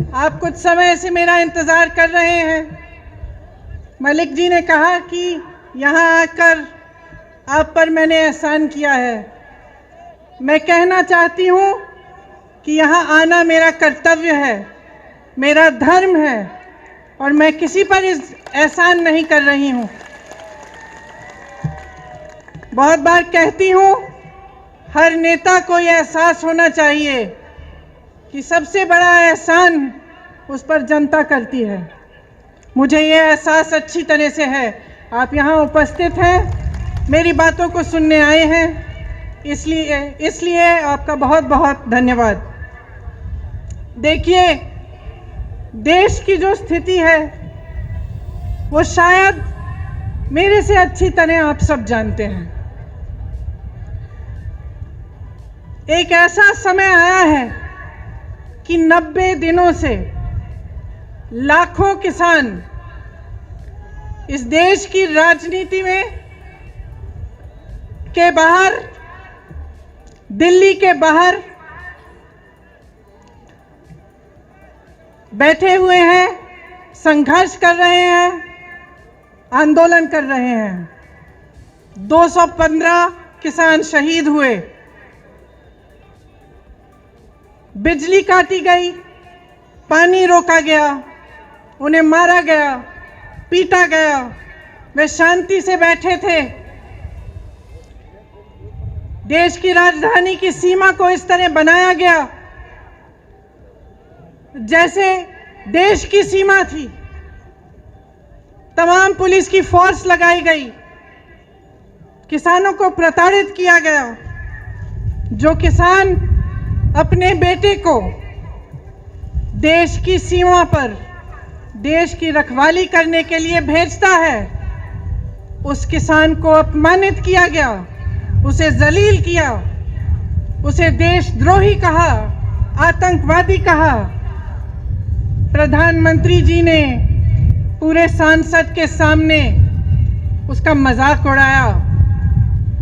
आप कुछ समय से मेरा इंतज़ार कर रहे हैं। मलिक जी ने कहा कि यहाँ आकर आप पर मैंने एहसान किया है। मैं कहना चाहती हूँ कि यहाँ आना मेरा कर्तव्य है, मेरा धर्म है और मैं किसी पर इस एहसान नहीं कर रही हूँ। बहुत बार कहती हूँ, हर नेता को यह एहसास होना चाहिए कि सबसे बड़ा एहसान उस पर जनता करती है। मुझे यह एहसास अच्छी तरह से है। आप यहाँ उपस्थित हैं, मेरी बातों को सुनने आए हैं, इसलिए आपका बहुत बहुत धन्यवाद। देखिए, देश की जो स्थिति है वो शायद मेरे से अच्छी तरह आप सब जानते हैं। एक ऐसा समय आया है कि 90 दिनों से लाखों किसान इस देश की राजनीति में के बाहर, दिल्ली के बाहर बैठे हुए हैं, संघर्ष कर रहे हैं, आंदोलन कर रहे हैं। 215 किसान शहीद हुए, बिजली काटी गई, पानी रोका गया, उन्हें मारा गया, पीटा गया। वे शांति से बैठे थे। देश की राजधानी की सीमा को इस तरह बनाया गया जैसे देश की सीमा थी। तमाम पुलिस की फोर्स लगाई गई, किसानों को प्रताड़ित किया गया। जो किसान अपने बेटे को देश की सीमा पर देश की रखवाली करने के लिए भेजता है, उस किसान को अपमानित किया गया, उसे जलील किया, उसे देशद्रोही कहा, आतंकवादी कहा। प्रधानमंत्री जी ने पूरे सांसद के सामने उसका मजाक उड़ाया,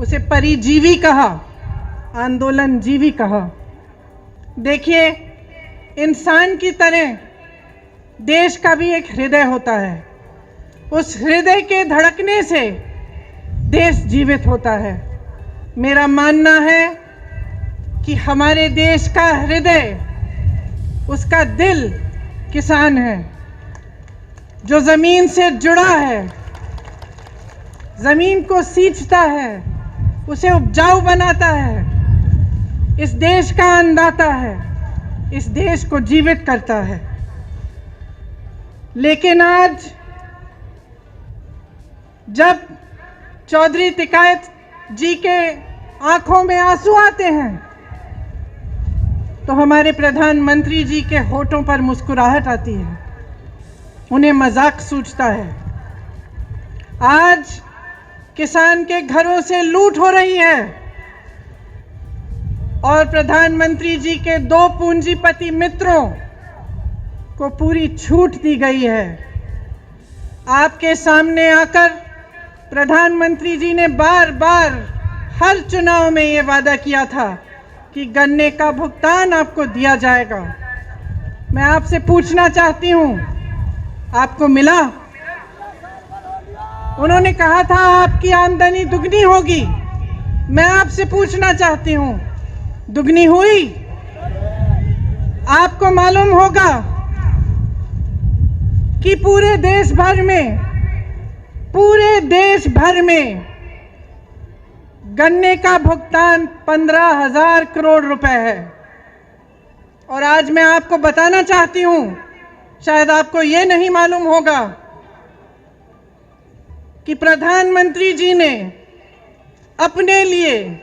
उसे परिजीवी कहा, आंदोलनजीवी कहा। देखिए, इंसान की तरह देश का भी एक हृदय होता है। उस हृदय के धड़कने से देश जीवित होता है। मेरा मानना है कि हमारे देश का हृदय, उसका दिल किसान है, जो जमीन से जुड़ा है, जमीन को सींचता है, उसे उपजाऊ बनाता है, इस देश का अन्नदाता है, इस देश को जीवित करता है। लेकिन आज जब चौधरी तिकायत जी के आंखों में आंसू आते हैं तो हमारे प्रधानमंत्री जी के होठों पर मुस्कुराहट आती है, उन्हें मजाक सूझता है। आज किसान के घरों से लूट हो रही है और प्रधानमंत्री जी के 2 पूंजीपति मित्रों को पूरी छूट दी गई है। आपके सामने आकर प्रधानमंत्री जी ने बार बार हर चुनाव में ये वादा किया था कि गन्ने का भुगतान आपको दिया जाएगा। मैं आपसे पूछना चाहती हूँ, आपको मिला? उन्होंने कहा था आपकी आमदनी दुगनी होगी। मैं आपसे पूछना चाहती हूँ, दुगनी हुई? आपको मालूम होगा कि पूरे देश भर में गन्ने का भुगतान 15,000 करोड़ रुपए है। और आज मैं आपको बताना चाहती हूं, शायद आपको ये नहीं मालूम होगा कि प्रधानमंत्री जी ने अपने लिए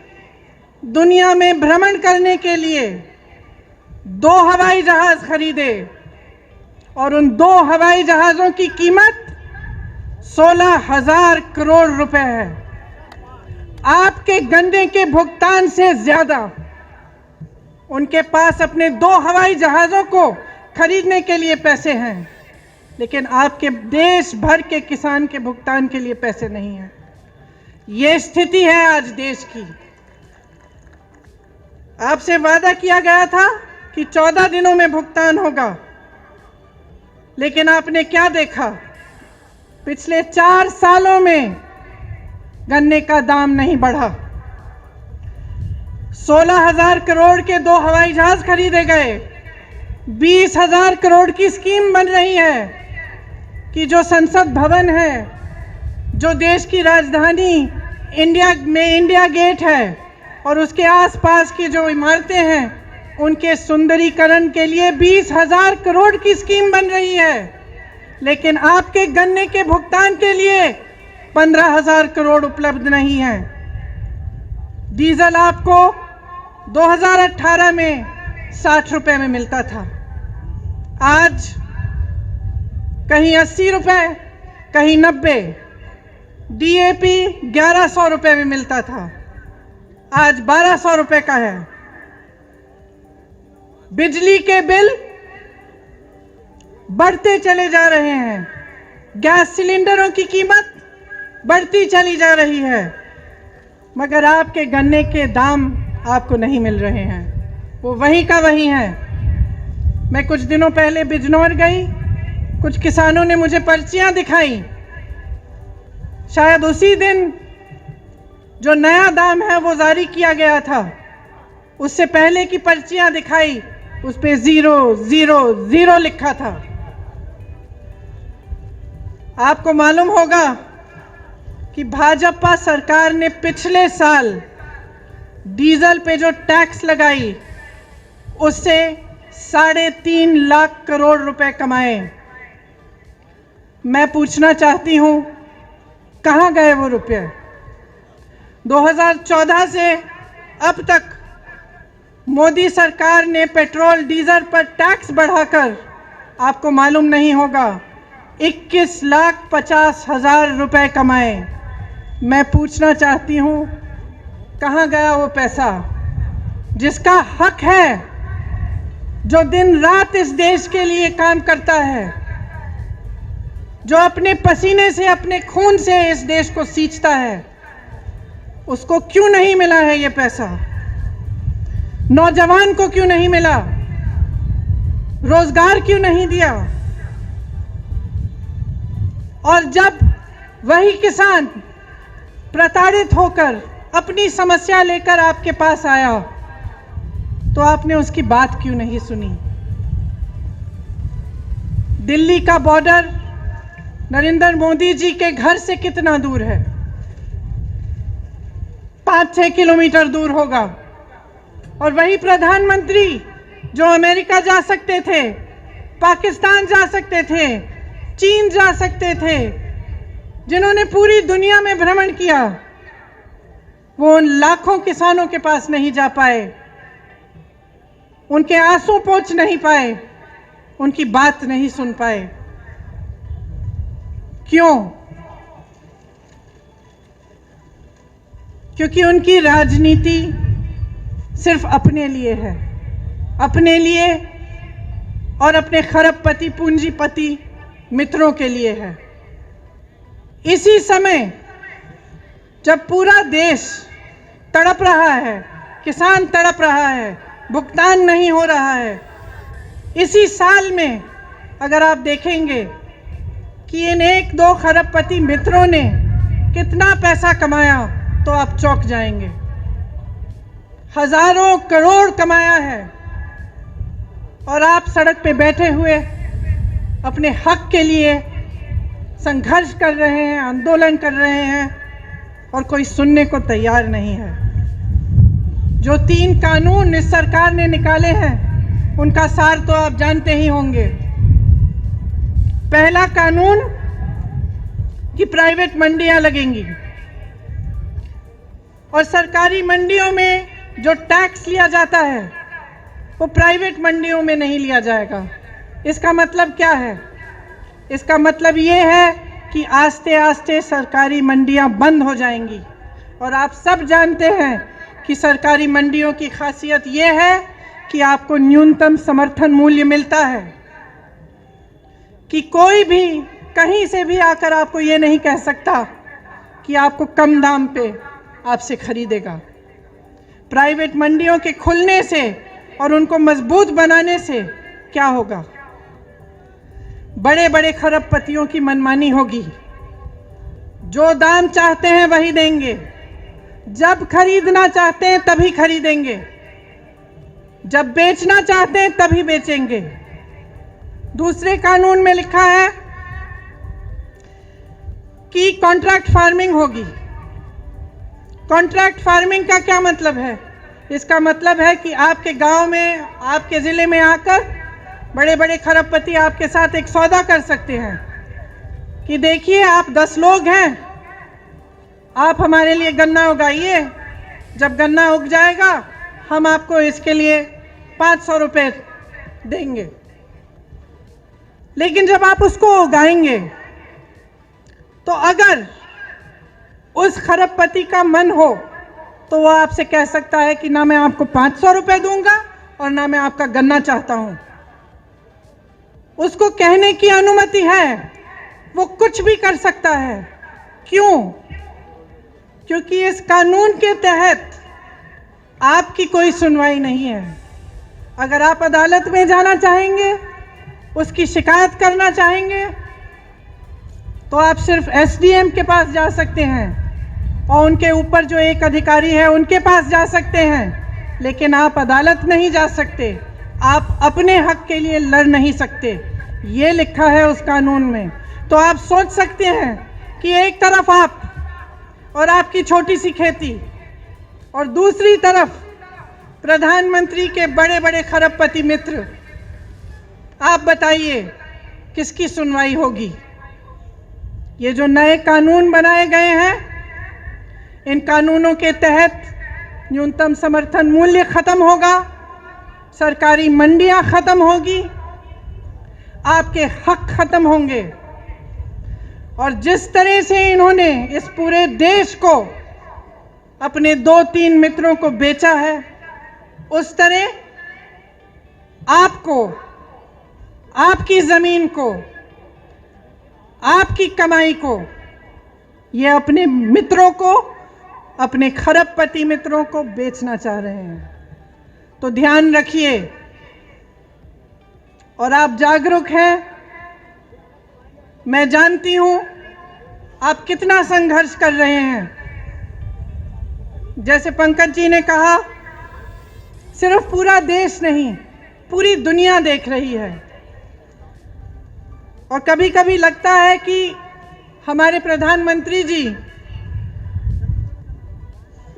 दुनिया में भ्रमण करने के लिए 2 हवाई जहाज खरीदे और उन 2 हवाई जहाजों की कीमत 16,000 करोड़ रुपए है। आपके गन्ने के भुगतान से ज्यादा उनके पास अपने 2 हवाई जहाजों को खरीदने के लिए पैसे हैं, लेकिन आपके देश भर के किसान के भुगतान के लिए पैसे नहीं हैं। ये स्थिति है आज देश की। आपसे वादा किया गया था कि 14 दिनों में भुगतान होगा। लेकिन आपने क्या देखा? पिछले 4 सालों में गन्ने का दाम नहीं बढ़ा। 16,000 करोड़ के 2 हवाई जहाज खरीदे गए। 20,000 करोड़ की स्कीम बन रही है कि जो संसद भवन है, जो देश की राजधानी इंडिया में इंडिया गेट है और उसके आसपास की जो इमारतें हैं, उनके सुंदरीकरण के लिए 20,000 करोड़ की स्कीम बन रही है। लेकिन आपके गन्ने के भुगतान के लिए 15,000 करोड़ उपलब्ध नहीं है। डीजल आपको 2018 में 60 रुपए में मिलता था, आज कहीं 80 रुपए, कहीं 90। डीएपी 1100 रुपए में मिलता था, आज 1200 रुपए का है। बिजली के बिल बढ़ते चले जा रहे हैं, गैस सिलेंडरों की कीमत बढ़ती चली जा रही है, मगर आपके गन्ने के दाम आपको नहीं मिल रहे हैं, वो वहीं का वहीं है। मैं कुछ दिनों पहले बिजनौर गई, कुछ किसानों ने मुझे पर्चियां दिखाई। शायद उसी दिन जो नया दाम है वो जारी किया गया था, उससे पहले की पर्चियां दिखाई, उस पे 000 लिखा था। आपको मालूम होगा कि भाजपा सरकार ने पिछले साल डीजल पे जो टैक्स लगाई, उससे 3.5 लाख करोड़ रुपए कमाए। मैं पूछना चाहती हूं, कहां गए वो रुपए? 2014 से अब तक मोदी सरकार ने पेट्रोल डीजल पर टैक्स बढ़ाकर, आपको मालूम नहीं होगा, 21,50,000 रुपए कमाए। मैं पूछना चाहती हूं, कहां गया वो पैसा जिसका हक है, जो दिन रात इस देश के लिए काम करता है, जो अपने पसीने से, अपने खून से इस देश को सींचता है? उसको क्यों नहीं मिला है ये पैसा? नौजवान को क्यों नहीं मिला? रोजगार क्यों नहीं दिया? और जब वही किसान प्रताड़ित होकर अपनी समस्या लेकर आपके पास आया, तो आपने उसकी बात क्यों नहीं सुनी? दिल्ली का बॉर्डर नरेंद्र मोदी जी के घर से कितना दूर है? 5-6 किलोमीटर दूर होगा। और वही प्रधानमंत्री जो अमेरिका जा सकते थे, पाकिस्तान जा सकते थे, चीन जा सकते थे, जिन्होंने पूरी दुनिया में भ्रमण किया, वो उन लाखों किसानों के पास नहीं जा पाए, उनके आंसू पोंछ नहीं पाए, उनकी बात नहीं सुन पाए। क्यों? क्योंकि उनकी राजनीति सिर्फ अपने लिए है, अपने लिए और अपने खरबपति पूंजीपति मित्रों के लिए है। इसी समय जब पूरा देश तड़प रहा है, किसान तड़प रहा है, भुगतान नहीं हो रहा है, इसी साल में अगर आप देखेंगे कि इन 1-2 खरबपति मित्रों ने कितना पैसा कमाया, तो आप चौंक जाएंगे। हजारों करोड़ कमाया है, और आप सड़क पे बैठे हुए अपने हक के लिए संघर्ष कर रहे हैं, आंदोलन कर रहे हैं, और कोई सुनने को तैयार नहीं है। जो 3 कानून इस सरकार ने निकाले हैं, उनका सार तो आप जानते ही होंगे। पहला कानून कि प्राइवेट मंडियां लगेंगी, और सरकारी मंडियों में जो टैक्स लिया जाता है वो प्राइवेट मंडियों में नहीं लिया जाएगा। इसका मतलब क्या है? इसका मतलब ये है कि आस्ते आस्ते सरकारी मंडियां बंद हो जाएंगी। और आप सब जानते हैं कि सरकारी मंडियों की खासियत ये है कि आपको न्यूनतम समर्थन मूल्य मिलता है, कि कोई भी कहीं से भी आकर आपको ये नहीं कह सकता कि आपको कम दाम पे आपसे खरीदेगा। प्राइवेट मंडियों के खुलने से और उनको मजबूत बनाने से क्या होगा? बड़े बड़े खरबपतियों की मनमानी होगी। जो दाम चाहते हैं वही देंगे, जब खरीदना चाहते हैं तभी खरीदेंगे, जब बेचना चाहते हैं तभी बेचेंगे। दूसरे कानून में लिखा है कि कॉन्ट्रैक्ट फार्मिंग होगी। कॉन्ट्रैक्ट फार्मिंग का क्या मतलब है? इसका मतलब है कि आपके गांव में, आपके ज़िले में आकर बड़े बड़े खरबपति आपके साथ एक सौदा कर सकते हैं कि देखिए आप 10 लोग हैं, आप हमारे लिए गन्ना उगाइए, जब गन्ना उग जाएगा हम आपको इसके लिए 500 रुपये देंगे। लेकिन जब आप उसको उगाएंगे तो अगर उस खरबपति का मन हो तो वो आपसे कह सकता है कि ना मैं आपको 500 रुपये दूंगा और ना मैं आपका गन्ना चाहता हूं। उसको कहने की अनुमति है, वो कुछ भी कर सकता है। क्यों? क्योंकि इस कानून के तहत आपकी कोई सुनवाई नहीं है। अगर आप अदालत में जाना चाहेंगे, उसकी शिकायत करना चाहेंगे, तो आप सिर्फ एसडीएम के पास जा सकते हैं और उनके ऊपर जो एक अधिकारी है उनके पास जा सकते हैं, लेकिन आप अदालत नहीं जा सकते, आप अपने हक के लिए लड़ नहीं सकते। ये लिखा है उस कानून में। तो आप सोच सकते हैं कि एक तरफ आप और आपकी छोटी सी खेती और दूसरी तरफ प्रधानमंत्री के बड़े बड़े खरबपति मित्र, आप बताइए किसकी सुनवाई होगी? ये जो नए कानून बनाए गए हैं, इन कानूनों के तहत न्यूनतम समर्थन मूल्य खत्म होगा, सरकारी मंडियां खत्म होगी, आपके हक खत्म होंगे। और जिस तरह से इन्होंने इस पूरे देश को अपने 2-3 मित्रों को बेचा है, उस तरह आपको, आपकी जमीन को, आपकी कमाई को, ये अपने मित्रों को, अपने खरबपति मित्रों को बेचना चाह रहे हैं। तो ध्यान रखिए। और आप जागरूक हैं, मैं जानती हूं आप कितना संघर्ष कर रहे हैं। जैसे पंकज जी ने कहा, सिर्फ पूरा देश नहीं, पूरी दुनिया देख रही है। और कभी कभी लगता है कि हमारे प्रधानमंत्री जी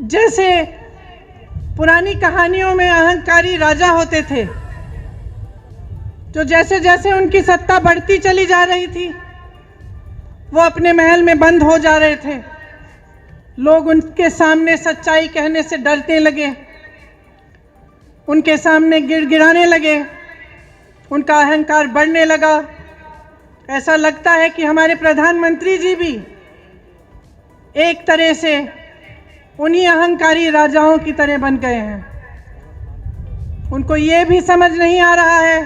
जैसे पुरानी कहानियों में अहंकारी राजा होते थे, तो जैसे जैसे उनकी सत्ता बढ़ती चली जा रही थी, वो अपने महल में बंद हो जा रहे थे। लोग उनके सामने सच्चाई कहने से डरने लगे, उनके सामने गिड़गिड़ाने लगे, उनका अहंकार बढ़ने लगा। ऐसा लगता है कि हमारे प्रधानमंत्री जी भी एक तरह से उन्हीं अहंकारी राजाओं की तरह बन गए हैं। उनको ये भी समझ नहीं आ रहा है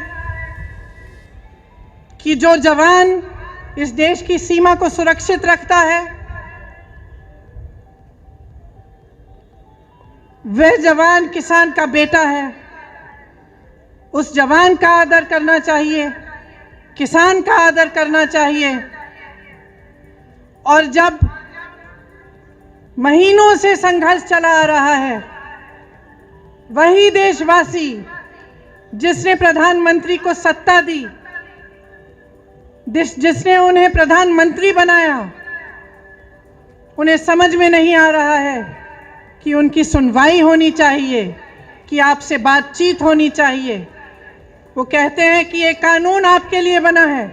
कि जो जवान इस देश की सीमा को सुरक्षित रखता है, वह जवान किसान का बेटा है। उस जवान का आदर करना चाहिए, किसान का आदर करना चाहिए। और जब महीनों से संघर्ष चला आ रहा है, वही देशवासी जिसने प्रधानमंत्री को सत्ता दी, जिसने उन्हें प्रधानमंत्री बनाया, उन्हें समझ में नहीं आ रहा है कि उनकी सुनवाई होनी चाहिए, कि आपसे बातचीत होनी चाहिए। वो कहते हैं कि ये कानून आपके लिए बना है,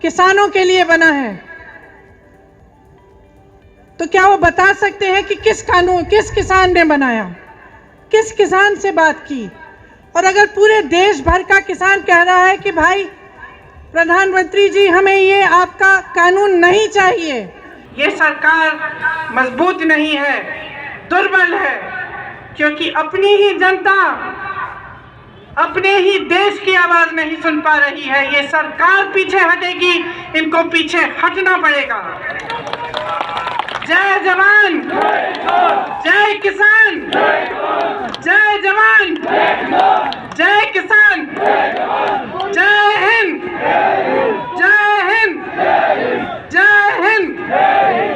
किसानों के लिए बना है। तो क्या वो बता सकते हैं कि किस कानून, किस किसान ने बनाया, किस किसान से बात की? और अगर पूरे देश भर का किसान कह रहा है कि भाई प्रधानमंत्री जी, हमें ये आपका कानून नहीं चाहिए, ये सरकार मजबूत नहीं है, दुर्बल है, क्योंकि अपनी ही जनता अपने ही देश की आवाज नहीं सुन पा रही है, ये सरकार पीछे हटेगी, इनको पीछे हटना पड़ेगा। जय जवान, जय किसान, जय जवान, जय किसान, जय हिंद।